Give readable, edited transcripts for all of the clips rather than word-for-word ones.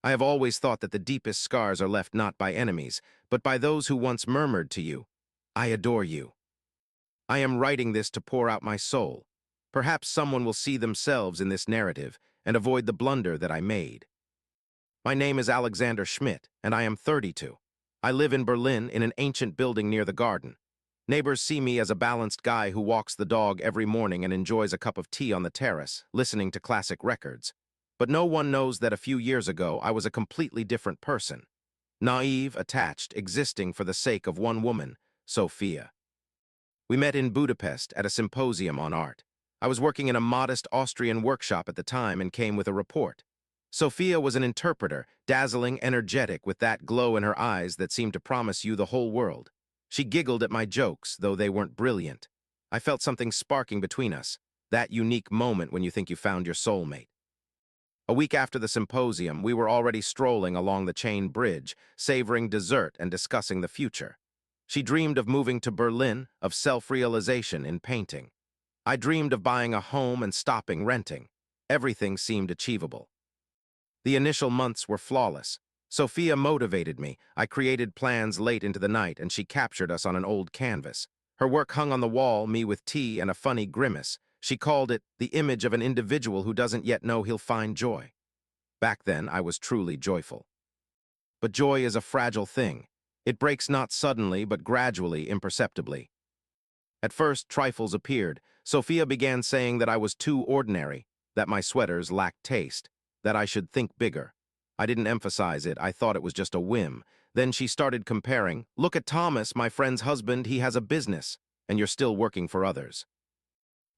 I have always thought that the deepest scars are left not by enemies, but by those who once murmured to you, "I adore you." I am writing this to pour out my soul. Perhaps someone will see themselves in this narrative and avoid the blunder that I made. My name is Alexander Schmidt, and I am 32. I live in Berlin in an ancient building near the garden. Neighbors see me as a balanced guy who walks the dog every morning and enjoys a cup of tea on the terrace, listening to classic records. But no one knows that a few years ago I was a completely different person. Naive, attached, existing for the sake of one woman, Sophia. We met in Budapest at a symposium on art. I was working in a modest Austrian workshop at the time and came with a report. Sophia was an interpreter, dazzling, energetic, with that glow in her eyes that seemed to promise you the whole world. She giggled at my jokes, though they weren't brilliant. I felt something sparking between us, that unique moment when you think you found your soulmate. A week after the symposium, we were already strolling along the chain bridge, savoring dessert and discussing the future. She dreamed of moving to Berlin, of self-realization in painting. I dreamed of buying a home and stopping renting. Everything seemed achievable. The initial months were flawless. Sophia motivated me. I created plans late into the night, and she captured us on an old canvas. Her work hung on the wall, me with tea and a funny grimace. She called it the image of an individual who doesn't yet know he'll find joy. Back then, I was truly joyful. But joy is a fragile thing. It breaks not suddenly, but gradually, imperceptibly. At first, trifles appeared. Sophia began saying that I was too ordinary, that my sweaters lacked taste, that I should think bigger. I didn't emphasize it. I thought it was just a whim. Then she started comparing. "Look at Thomas, my friend's husband. He has a business, and you're still working for others."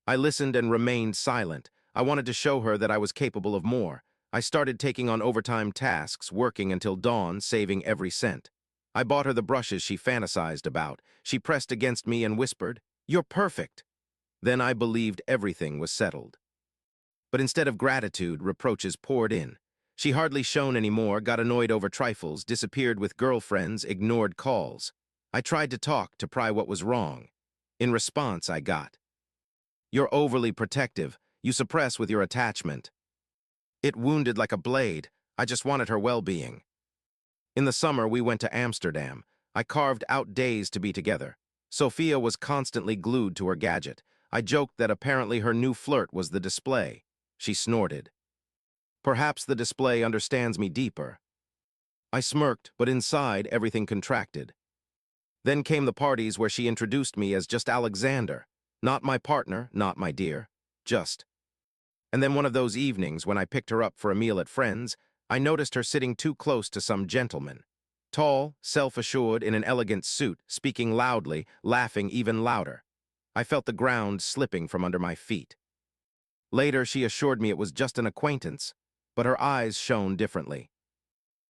I listened and remained silent. I wanted to show her that I was capable of more. I started taking on overtime tasks, working until dawn, saving every cent. I bought her the brushes she fantasized about. She pressed against me and whispered, "You're perfect." Then I believed everything was settled. But instead of gratitude, reproaches poured in. She hardly shone anymore, got annoyed over trifles, disappeared with girlfriends, ignored calls. I tried to talk, to pry what was wrong. In response, I got, "You're overly protective. You suppress with your attachment." It wounded like a blade. I just wanted her well-being. In the summer, we went to Amsterdam. I carved out days to be together. Sophia was constantly glued to her gadget. I joked that apparently her new flirt was the display. She snorted. "Perhaps the display understands me deeper." I smirked, but inside everything contracted. Then came the parties where she introduced me as just Alexander. Not my partner, not my dear, just. And then one of those evenings when I picked her up for a meal at Friends, I noticed her sitting too close to some gentleman. Tall, self-assured, in an elegant suit, speaking loudly, laughing even louder. I felt the ground slipping from under my feet. Later, she assured me it was just an acquaintance, but her eyes shone differently.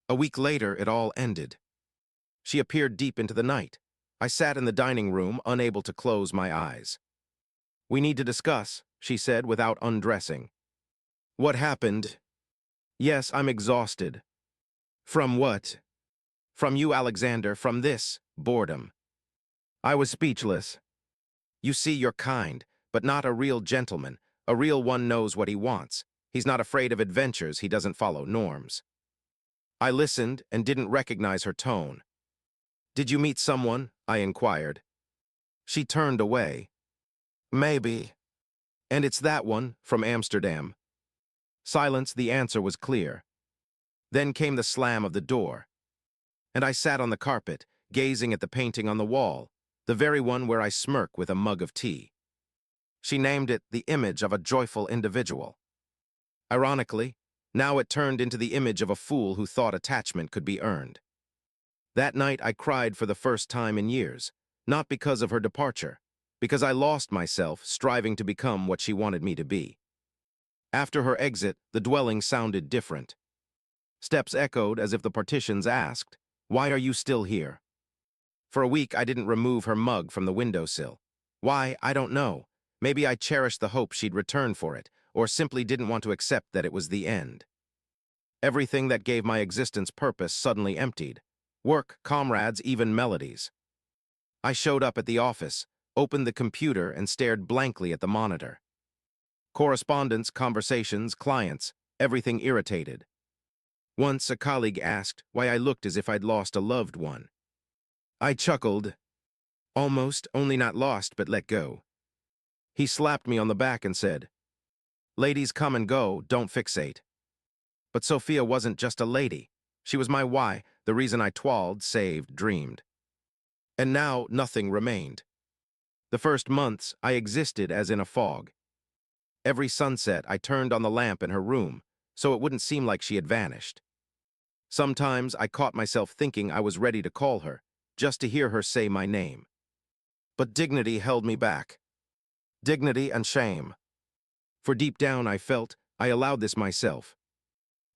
A week later, it all ended. She appeared deep into the night. I sat in the dining room, unable to close my eyes. "We need to discuss," she said without undressing. "What happened?" "Yes, I'm exhausted." "From what?" "From you, Alexander, from this boredom." I was speechless. "You see, you're kind, but not a real gentleman. A real one knows what he wants. He's not afraid of adventures, he doesn't follow norms." I listened and didn't recognize her tone. "Did you meet someone?" I inquired. She turned away. "Maybe. And it's that one, from Amsterdam." Silence, the answer was clear. Then came the slam of the door. And I sat on the carpet, gazing at the painting on the wall, the very one where I smirk with a mug of tea. She named it the image of a joyful individual. Ironically, now it turned into the image of a fool who thought attachment could be earned. That night I cried for the first time in years, not because of her departure, because I lost myself striving to become what she wanted me to be. After her exit, the dwelling sounded different. Steps echoed as if the partitions asked, "Why are you still here?" For a week I didn't remove her mug from the windowsill. Why, I don't know. Maybe I cherished the hope she'd return for it, or simply didn't want to accept that it was the end. Everything that gave my existence purpose suddenly emptied. Work, comrades, even melodies. I showed up at the office, opened the computer, and stared blankly at the monitor. Correspondence, conversations, clients, everything irritated. Once a colleague asked why I looked as if I'd lost a loved one. I chuckled, almost, only not lost but let go. He slapped me on the back and said, "Ladies come and go, don't fixate." But Sophia wasn't just a lady. She was my why, the reason I twalled, saved, dreamed. And now nothing remained. The first months, I existed as in a fog. Every sunset, I turned on the lamp in her room, so it wouldn't seem like she had vanished. Sometimes I caught myself thinking I was ready to call her, just to hear her say my name. But dignity held me back. Dignity and shame. For deep down I felt I allowed this myself.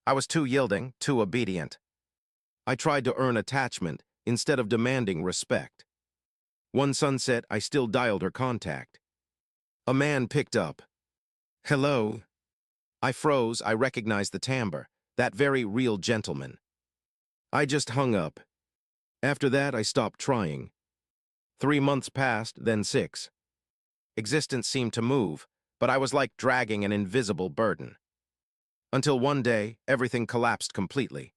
I was too yielding, too obedient. I tried to earn attachment instead of demanding respect. One sunset, I still dialed her contact. A man picked up. "Hello." I froze. I recognized the timbre, that very real gentleman. I just hung up. After that, I stopped trying. 3 months passed, then 6. Existence seemed to move, but I was like dragging an invisible burden. Until one day, everything collapsed completely.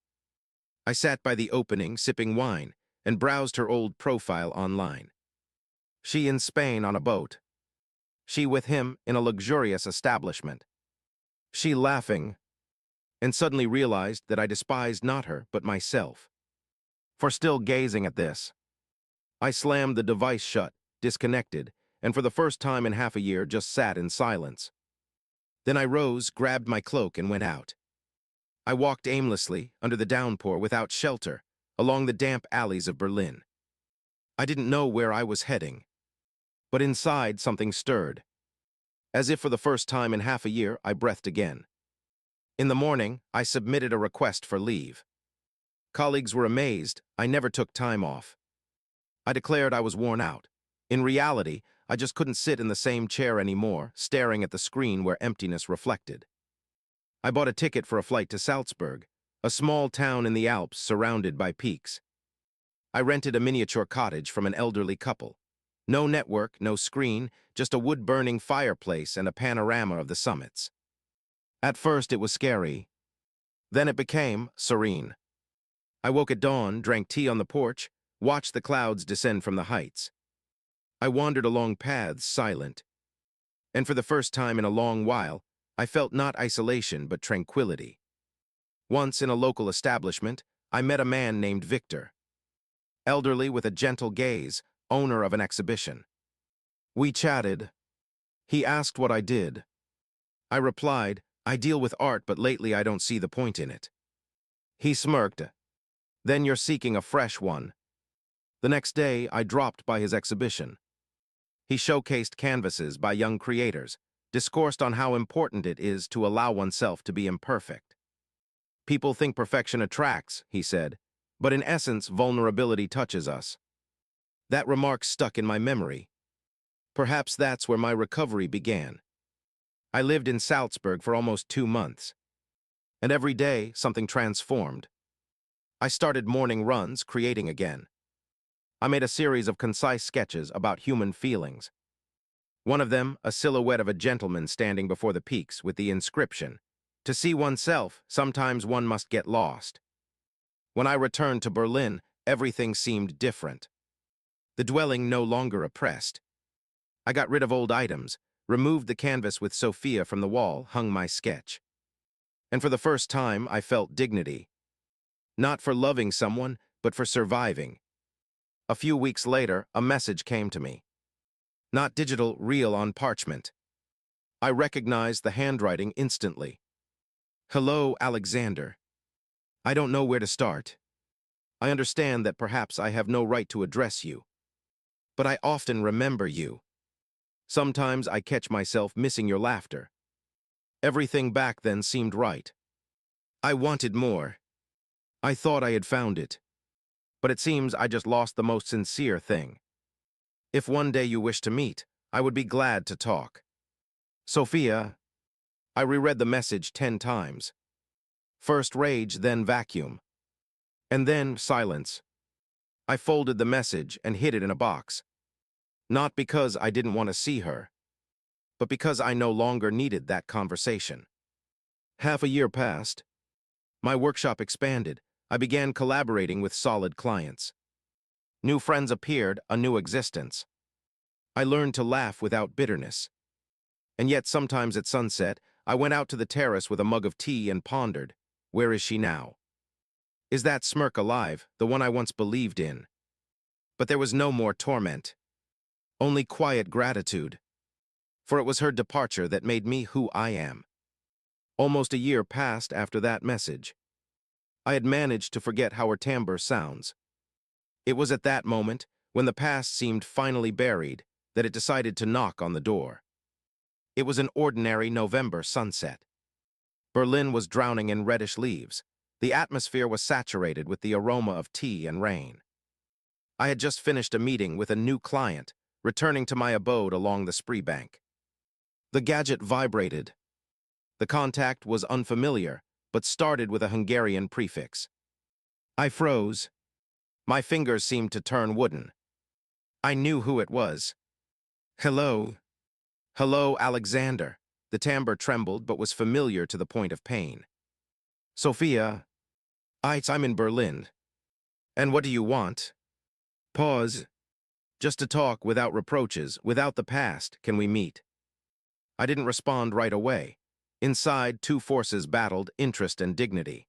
I sat by the opening, sipping wine, and browsed her old profile online. She in Spain on a boat. She with him in a luxurious establishment. She laughing, and suddenly realized that I despised not her, but myself. For still gazing at this, I slammed the device shut, disconnected, and for the first time in half a year just sat in silence. Then I rose, grabbed my cloak, and went out. I walked aimlessly, under the downpour, without shelter, along the damp alleys of Berlin. I didn't know where I was heading, but inside something stirred. As if for the first time in half a year, I breathed again. In the morning, I submitted a request for leave. Colleagues were amazed. I never took time off. I declared I was worn out. In reality, I just couldn't sit in the same chair anymore, staring at the screen where emptiness reflected. I bought a ticket for a flight to Salzburg, a small town in the Alps surrounded by peaks. I rented a miniature cottage from an elderly couple. No network, no screen, just a wood-burning fireplace and a panorama of the summits. At first it was scary. Then it became serene. I woke at dawn, drank tea on the porch, watched the clouds descend from the heights. I wandered along paths, silent. And for the first time in a long while, I felt not isolation but tranquility. Once in a local establishment, I met a man named Victor. Elderly with a gentle gaze, owner of an exhibition. We chatted. He asked what I did. I replied, "I deal with art, but lately I don't see the point in it." He smirked. "Then you're seeking a fresh one." The next day, I dropped by his exhibition. He showcased canvases by young creators, discoursed on how important it is to allow oneself to be imperfect. "People think perfection attracts," he said, "but in essence, vulnerability touches us." That remark stuck in my memory. Perhaps that's where my recovery began. I lived in Salzburg for almost 2 months, and every day something transformed. I started morning runs, creating again. I made a series of concise sketches about human feelings. One of them, a silhouette of a gentleman standing before the peaks with the inscription, "To see oneself, sometimes one must get lost." When I returned to Berlin, everything seemed different. The dwelling no longer oppressed. I got rid of old items, removed the canvas with Sophia from the wall, hung my sketch. And for the first time, I felt dignity. Not for loving someone, but for surviving. A few weeks later, a message came to me. Not digital, real on parchment. I recognized the handwriting instantly. "Hello, Alexander. I don't know where to start. I understand that perhaps I have no right to address you. But I often remember you. Sometimes I catch myself missing your laughter. Everything back then seemed right. I wanted more. I thought I had found it. But it seems I just lost the most sincere thing. If one day you wish to meet, I would be glad to talk. Sophia." I reread the message 10 times. First rage, then vacuum. And then silence. I folded the message and hid it in a box. Not because I didn't want to see her, but because I no longer needed that conversation. Half a year passed. My workshop expanded. I began collaborating with solid clients. New friends appeared, a new existence. I learned to laugh without bitterness. And yet sometimes at sunset, I went out to the terrace with a mug of tea and pondered, where is she now? Is that smirk alive, the one I once believed in? But there was no more torment, only quiet gratitude, for it was her departure that made me who I am. Almost a year passed after that message. I had managed to forget how her timbre sounds. It was at that moment, when the past seemed finally buried, that it decided to knock on the door. It was an ordinary November sunset. Berlin was drowning in reddish leaves. The atmosphere was saturated with the aroma of tea and rain. I had just finished a meeting with a new client, returning to my abode along the Spree bank. The gadget vibrated. The contact was unfamiliar, but started with a Hungarian prefix. I froze. My fingers seemed to turn wooden. I knew who it was. Hello. Hello, Alexander. The timbre trembled but was familiar to the point of pain. Sophia. I'm in Berlin. And what do you want? Pause. Just to talk without reproaches, without the past, can we meet? I didn't respond right away. Inside, two forces battled, interest and dignity.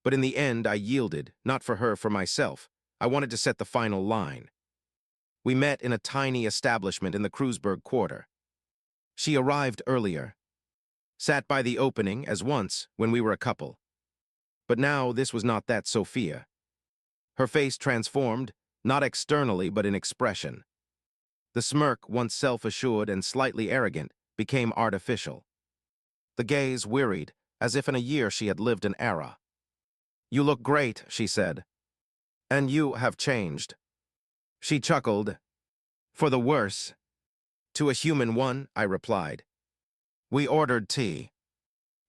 But in the end, I yielded, not for her, for myself. I wanted to set the final line. We met in a tiny establishment in the Kreuzberg quarter. She arrived earlier, sat by the opening as once when we were a couple. But now this was not that Sophia. Her face transformed, not externally but in expression. The smirk, once self-assured and slightly arrogant, became artificial. The gaze wearied, as if in a year she had lived an era. You look great, she said. And you have changed. She chuckled. For the worse. To a human one, I replied. We ordered tea.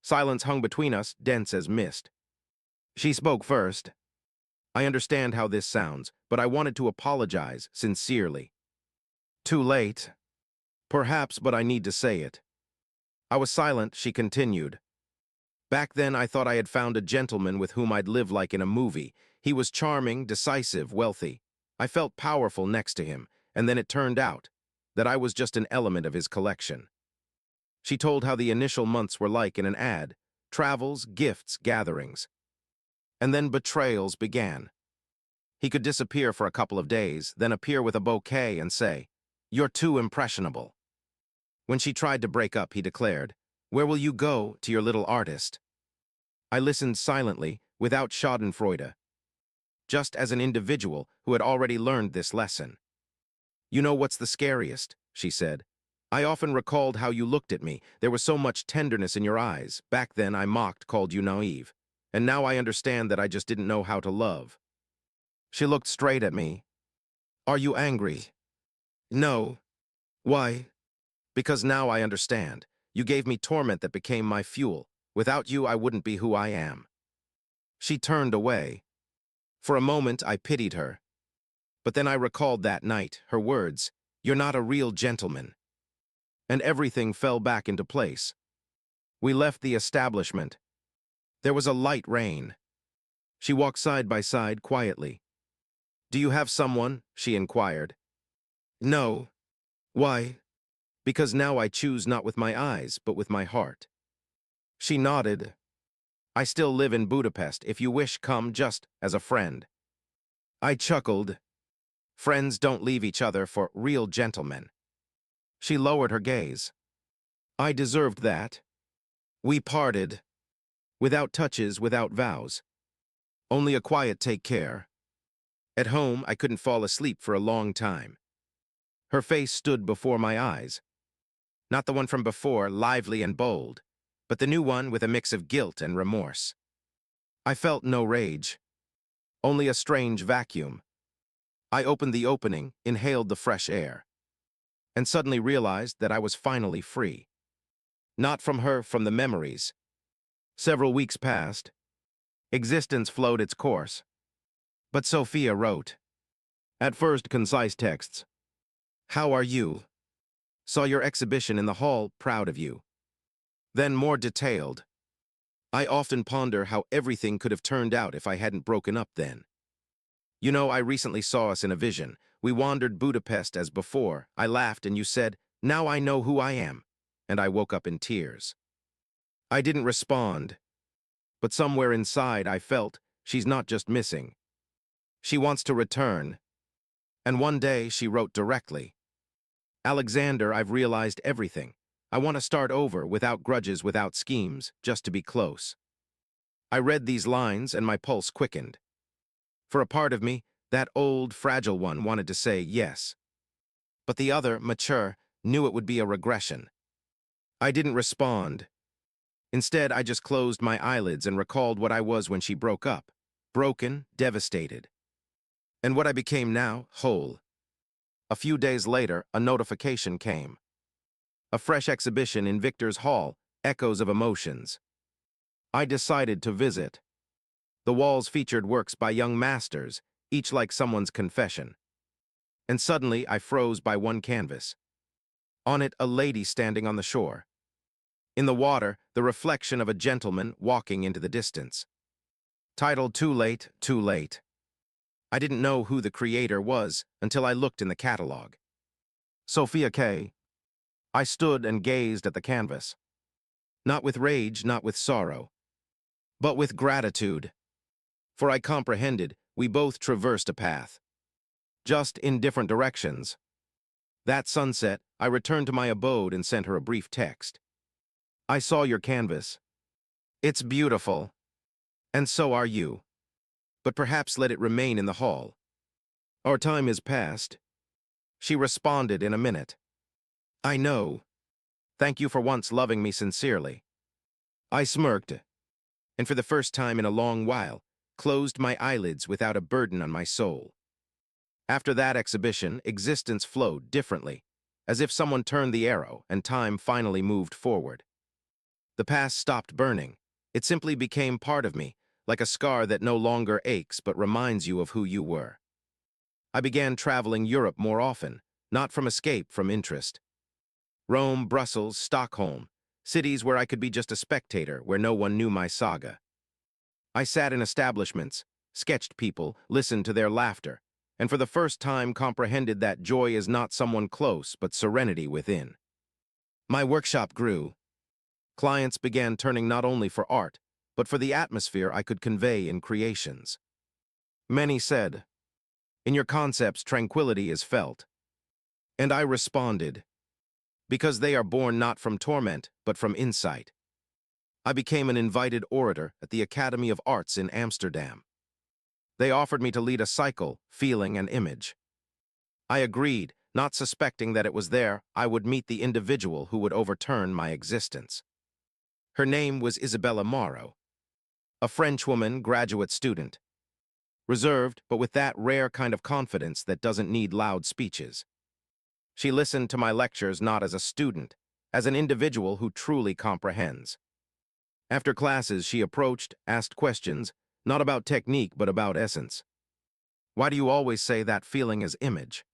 Silence hung between us, dense as mist. She spoke first. I understand how this sounds, but I wanted to apologize sincerely. Too late. Perhaps, but I need to say it. I was silent, she continued. Back then I thought I had found a gentleman with whom I'd live like in a movie. He was charming, decisive, wealthy. I felt powerful next to him, and then it turned out that I was just an element of his collection. She told how the initial months were like in an ad, travels, gifts, gatherings. And then betrayals began. He could disappear for a couple of days, then appear with a bouquet and say, "You're too impressionable." When she tried to break up, he declared, "Where will you go to your little artist?" I listened silently, without schadenfreude, just as an individual who had already learned this lesson. You know what's the scariest, she said. I often recalled how you looked at me. There was so much tenderness in your eyes. Back then I mocked, called you naive. And now I understand that I just didn't know how to love. She looked straight at me. Are you angry? No. Why? Because now I understand. You gave me torment that became my fuel. Without you, I wouldn't be who I am. She turned away. For a moment, I pitied her. But then I recalled that night, her words, "You're not a real gentleman." And everything fell back into place. We left the establishment. There was a light rain. She walked side by side quietly. Do you have someone? She inquired. No. Why? Because now I choose not with my eyes, but with my heart. She nodded. I still live in Budapest. If you wish, come just as a friend. I chuckled. Friends don't leave each other for real gentlemen. She lowered her gaze. I deserved that. We parted. Without touches, without vows. Only a quiet take care. At home, I couldn't fall asleep for a long time. Her face stood before my eyes. Not the one from before, lively and bold, but the new one with a mix of guilt and remorse. I felt no rage, only a strange vacuum. I opened the opening, inhaled the fresh air, and suddenly realized that I was finally free. Not from her, from the memories. Several weeks passed. Existence flowed its course. But Sophia wrote. At first, concise texts. How are you? Saw your exhibition in the hall, proud of you. Then more detailed. I often ponder how everything could have turned out if I hadn't broken up then. You know, I recently saw us in a vision. We wandered Budapest as before. I laughed and you said, "Now I know who I am." And I woke up in tears. I didn't respond, but somewhere inside I felt she's not just missing. She wants to return. And one day she wrote directly, "Alexander, I've realized everything. I want to start over without grudges, without schemes, just to be close." I read these lines and my pulse quickened. For a part of me, that old, fragile one wanted to say yes. But the other, mature, knew it would be a regression. I didn't respond. Instead, I just closed my eyelids and recalled what I was when she broke up. Broken, devastated. And what I became now, whole. A few days later, a notification came. A fresh exhibition in Victor's Hall, Echoes of Emotions. I decided to visit. The walls featured works by young masters, each like someone's confession. And suddenly I froze by one canvas. On it, a lady standing on the shore. In the water, the reflection of a gentleman walking into the distance. Titled Too Late, Too Late. I didn't know who the creator was until I looked in the catalog. Sophia K. I stood and gazed at the canvas. Not with rage, not with sorrow, but with gratitude. For I comprehended we both traversed a path, just in different directions. That sunset, I returned to my abode and sent her a brief text. "I saw your canvas. It's beautiful. And so are you. But perhaps let it remain in the hall. Our time is past." She responded in a minute. "I know. Thank you for once loving me sincerely." I smirked, and for the first time in a long while, closed my eyelids without a burden on my soul. After that exhibition, existence flowed differently, as if someone turned the arrow and time finally moved forward. The past stopped burning. It simply became part of me, like a scar that no longer aches but reminds you of who you were. I began traveling Europe more often, not from escape, from interest. Rome, Brussels, Stockholm, cities where I could be just a spectator, where no one knew my saga. I sat in establishments, sketched people, listened to their laughter, and for the first time comprehended that joy is not someone close, but serenity within. My workshop grew. Clients began turning not only for art, but for the atmosphere I could convey in creations. Many said, "In your concepts, tranquility is felt." And I responded, "Because they are born not from torment, but from insight." I became an invited orator at the Academy of Arts in Amsterdam. They offered me to lead a cycle, feeling and image. I agreed, not suspecting that it was there I would meet the individual who would overturn my existence. Her name was Isabella Morrow, a Frenchwoman, graduate student. Reserved, but with that rare kind of confidence that doesn't need loud speeches. She listened to my lectures not as a student, as an individual who truly comprehends. After classes, she approached, asked questions, not about technique but about essence. "Why do you always say that feeling is image?"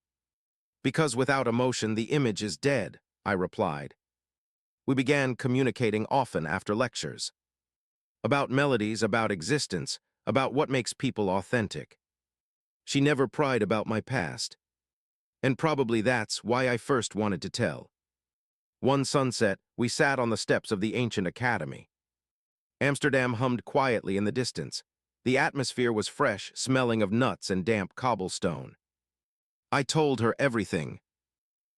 "Because without emotion, the image is dead," I replied. We began communicating often after lectures. About melodies, about existence, about what makes people authentic. She never pried about my past. And probably that's why I first wanted to tell. One sunset, we sat on the steps of the ancient academy. Amsterdam hummed quietly in the distance. The atmosphere was fresh, smelling of nuts and damp cobblestone. I told her everything.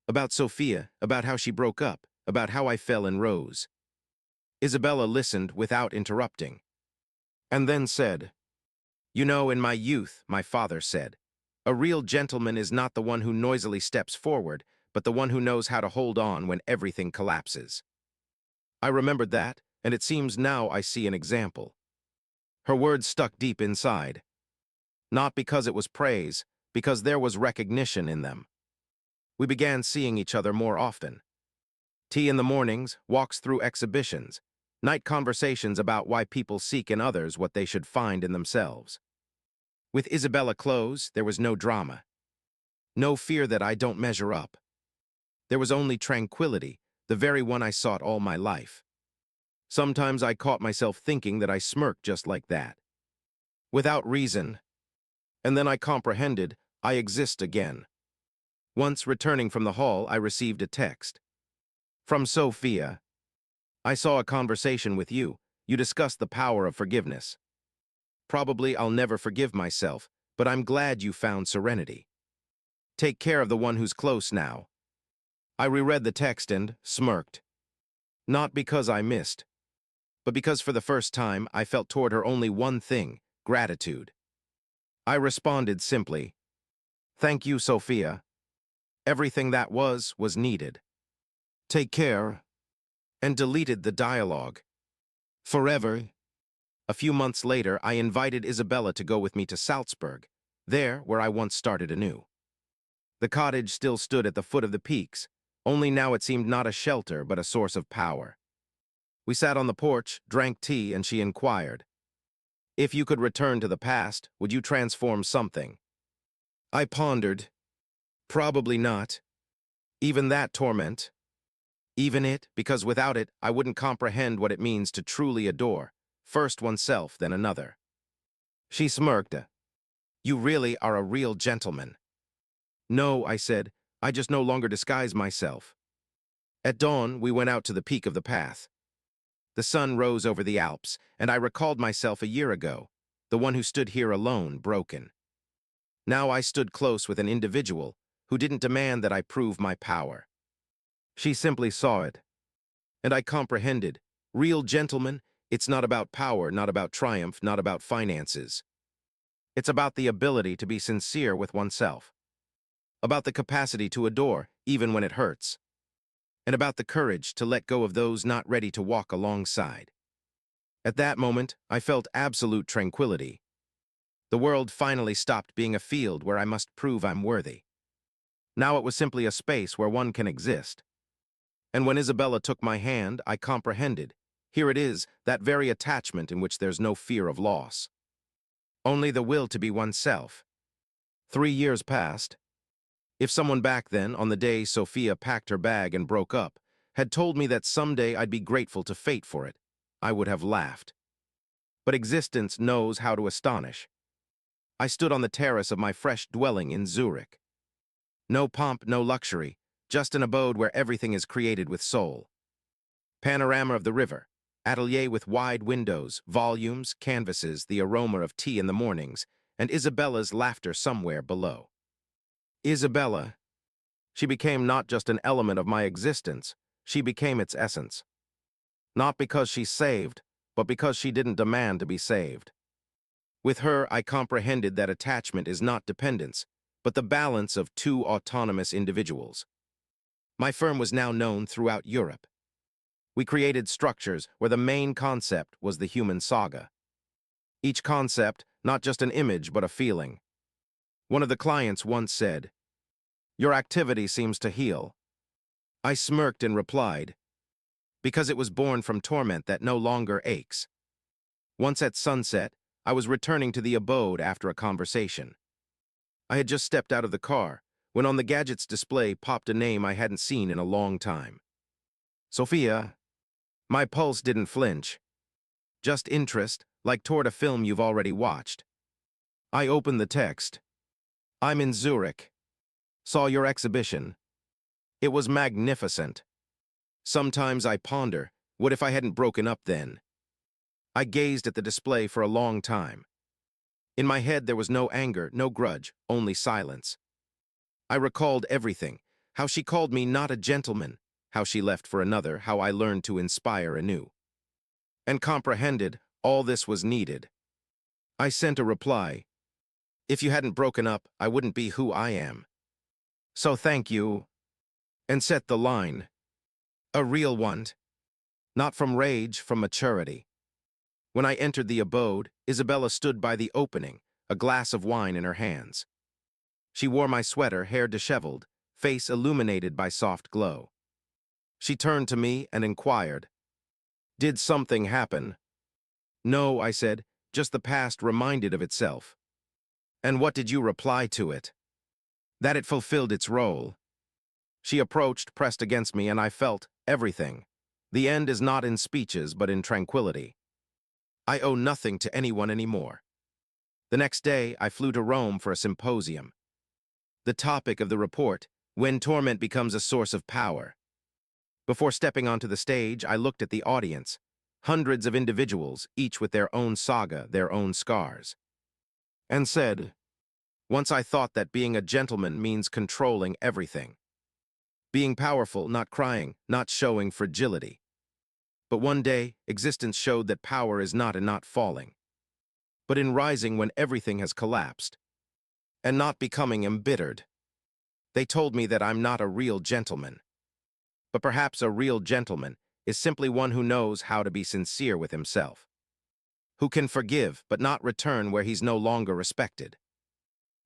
About Sophia, about how she broke up, about how I fell in Rose. Isabella listened without interrupting. And then said, "You know, in my youth, my father said, a real gentleman is not the one who noisily steps forward, but the one who knows how to hold on when everything collapses." I remembered that, and it seems now I see an example. Her words stuck deep inside. Not because it was praise, because there was recognition in them. We began seeing each other more often. Tea in the mornings, walks through exhibitions, night conversations about why people seek in others what they should find in themselves. With Isabella close, there was no drama. No fear that I don't measure up. There was only tranquility, the very one I sought all my life. Sometimes I caught myself thinking that I smirked just like that, without reason, and then I comprehended I exist again. Once returning from the hall, I received a text. From Sophia. I saw a conversation with you. You discussed the power of forgiveness. Probably I'll never forgive myself, but I'm glad you found serenity. Take care of the one who's close now. I reread the text and smirked. Not because I missed, but because for the first time I felt toward her only one thing, gratitude. I responded simply, "Thank you, Sophia. Everything that was needed. Take care," and deleted the dialogue. Forever. A few months later, I invited Isabella to go with me to Salzburg, there where I once started anew. The cottage still stood at the foot of the peaks, only now it seemed not a shelter but a source of power. We sat on the porch, drank tea, and she inquired, "If you could return to the past, would you transform something?" I pondered. Probably not. Even that torment. Even it, because without it, I wouldn't comprehend what it means to truly adore, first oneself, then another. She smirked. "You really are a real gentleman." "No," I said, "I just no longer disguise myself." At dawn, we went out to the peak of the path. The sun rose over the Alps, and I recalled myself a year ago, the one who stood here alone, broken. Now I stood close with an individual who didn't demand that I prove my power. She simply saw it, and I comprehended. Real gentleman, it's not about power, not about triumph, not about finances. It's about the ability to be sincere with oneself, about the capacity to adore, even when it hurts, and about the courage to let go of those not ready to walk alongside. At that moment, I felt absolute tranquility. The world finally stopped being a field where I must prove I'm worthy. Now it was simply a space where one can exist. And when Isabella took my hand, I comprehended. Here it is, that very attachment in which there's no fear of loss. Only the will to be oneself. 3 years passed. If someone back then, on the day Sophia packed her bag and broke up, had told me that someday I'd be grateful to fate for it, I would have laughed. But existence knows how to astonish. I stood on the terrace of my fresh dwelling in Zurich. No pomp, no luxury, just an abode where everything is created with soul. Panorama of the river, atelier with wide windows, volumes, canvases, the aroma of tea in the mornings, and Isabella's laughter somewhere below. Isabella. She became not just an element of my existence, she became its essence. Not because she saved, but because she didn't demand to be saved. With her, I comprehended that attachment is not dependence, but the balance of two autonomous individuals. My firm was now known throughout Europe. We created structures where the main concept was the human saga. Each concept, not just an image, but a feeling. One of the clients once said, "Your activity seems to heal." I smirked and replied, "Because it was born from torment that no longer aches." Once at sunset, I was returning to the abode after a conversation. I had just stepped out of the car when on the gadget's display popped a name I hadn't seen in a long time. Sophia. My pulse didn't flinch. Just interest, like toward a film you've already watched. I opened the text. "I'm in Zurich. Saw your exhibition. It was magnificent. Sometimes I ponder, what if I hadn't broken up then?" I gazed at the display for a long time. In my head there was no anger, no grudge, only silence. I recalled everything, how she called me not a gentleman, how she left for another, how I learned to inspire anew. And comprehended all this was needed. I sent a reply. "If you hadn't broken up, I wouldn't be who I am. So thank you." And set the line. A real one. Not from rage, from maturity. When I entered the abode, Isabella stood by the opening, a glass of wine in her hands. She wore my sweater, hair disheveled, face illuminated by soft glow. She turned to me and inquired, "Did something happen?" "No," I said, "just the past reminded of itself." "And what did you reply to it?" "That it fulfilled its role." She approached, pressed against me, and I felt everything. The end is not in speeches, but in tranquility. I owe nothing to anyone anymore. The next day, I flew to Rome for a symposium. The topic of the report, When Torment Becomes a Source of Power. Before stepping onto the stage, I looked at the audience, hundreds of individuals, each with their own saga, their own scars, and said, once I thought that being a gentleman means controlling everything. Being powerful, not crying, not showing fragility. But one day, existence showed that power is not in not falling, but in rising when everything has collapsed, and not becoming embittered. They told me that I'm not a real gentleman. But perhaps a real gentleman is simply one who knows how to be sincere with himself, who can forgive but not return where he's no longer respected.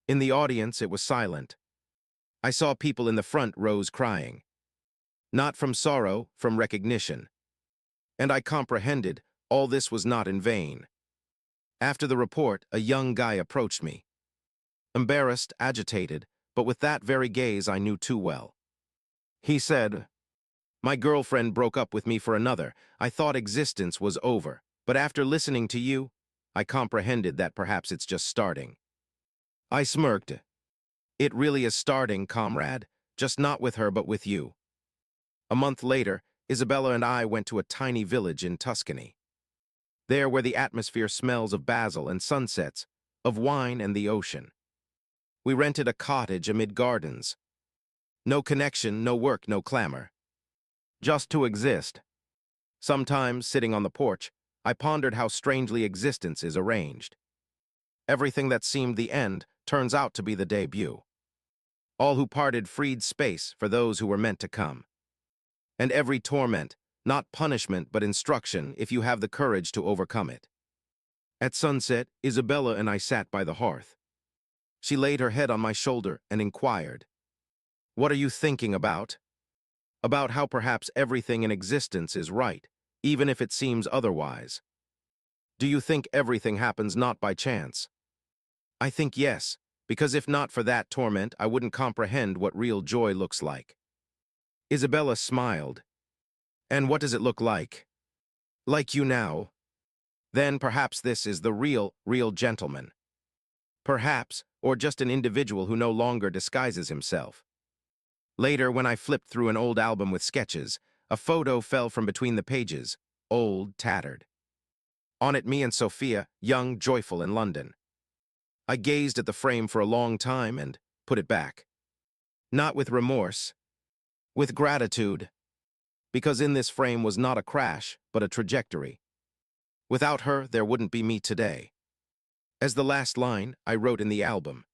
In the audience, it was silent. I saw people in the front rows crying, not from sorrow, from recognition. And I comprehended all this was not in vain. After the report, a young guy approached me, embarrassed, agitated, but with that very gaze I knew too well. He said, "My girlfriend broke up with me for another. I thought existence was over, but after listening to you, I comprehended that perhaps it's just starting." I smirked. "It really is starting, comrade, just not with her but with you." A month later, Isabella and I went to a tiny village in Tuscany. There where the atmosphere smells of basil and sunsets, of wine and the ocean. We rented a cottage amid gardens. No connection, no work, no clamor. Just to exist. Sometimes, sitting on the porch, I pondered how strangely existence is arranged. Everything that seemed the end turns out to be the debut. All who parted freed space for those who were meant to come. And every torment, not punishment but instruction if you have the courage to overcome it. At sunset, Isabella and I sat by the hearth. She laid her head on my shoulder and inquired, "What are you thinking about?" About how perhaps everything in existence is right, even if it seems otherwise. Do you think everything happens not by chance? I think yes, because if not for that torment, I wouldn't comprehend what real joy looks like. Isabella smiled. And what does it look like? Like you now. Then perhaps this is the real gentleman. Perhaps, or just an individual who no longer disguises himself. Later, when I flipped through an old album with sketches, a photo fell from between the pages, old, tattered. On it, me and Sophia, young, joyful in London. I gazed at the frame for a long time and put it back. Not with remorse, with gratitude. Because in this frame was not a crash, but a trajectory. Without her, there wouldn't be me today. As the last line, I wrote in the album.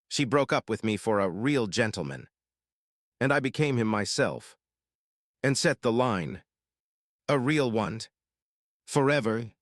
She broke up with me for a real gentleman. And I became him myself. And set the line. A real one. Forever.